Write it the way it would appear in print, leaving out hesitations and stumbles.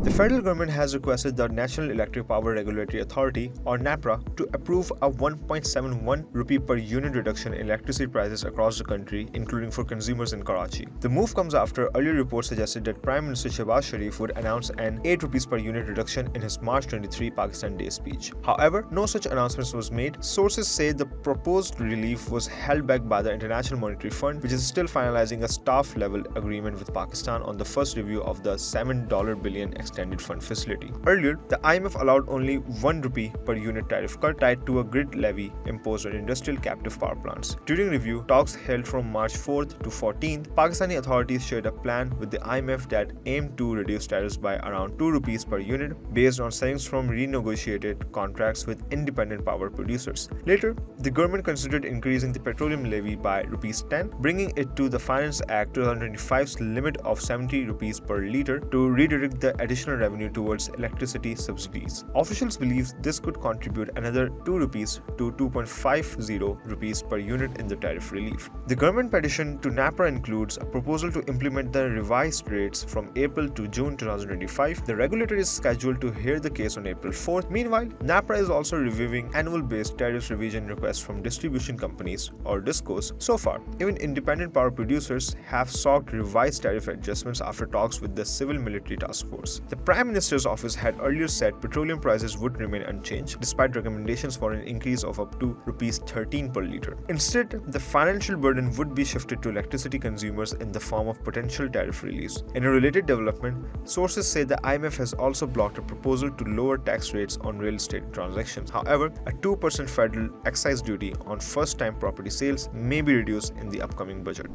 The federal government has requested the National Electric Power Regulatory Authority, or Nepra, to approve a 1.71 rupee per unit reduction in electricity prices across the country, including for consumers in Karachi. The move comes after earlier reports suggested that Prime Minister Shehbaz Sharif would announce an 8 rupees per unit reduction in his March 23 Pakistan Day speech. However, no such announcement was made. Sources say the proposed relief was held back by the International Monetary Fund, which is still finalizing a staff-level agreement with Pakistan on the first review of the $7 billion extended fund facility. Earlier, the IMF allowed only 1 rupee per unit tariff cut tied to a grid levy imposed on industrial captive power plants. During review, talks held from March 4th to 14th, Pakistani authorities shared a plan with the IMF that aimed to reduce tariffs by around 2 rupees per unit based on savings from renegotiated contracts with independent power producers. Later, the government considered increasing the petroleum levy by rupees 10, bringing it to the Finance Act 2025's limit of 70 rupees per litre to redirect the additional revenue towards electricity subsidies. Officials believe this could contribute another 2 rupees to 2.50 rupees per unit in the tariff relief. The government petition to Nepra includes a proposal to implement the revised rates from April to June 2025. The regulator is scheduled to hear the case on April 4th. Meanwhile, Nepra is also reviewing annual-based tariff revision requests from distribution companies, or DISCOs. So far, even independent power producers have sought revised tariff adjustments after talks with the Civil Military Task Force. The Prime Minister's office had earlier said petroleum prices would remain unchanged, despite recommendations for an increase of up to rupees 13 per litre. Instead, the financial burden would be shifted to electricity consumers in the form of potential tariff reliefs. In a related development, sources say the IMF has also blocked a proposal to lower tax rates on real estate transactions. However, a 2% federal excise duty on first-time property sales may be reduced in the upcoming budget.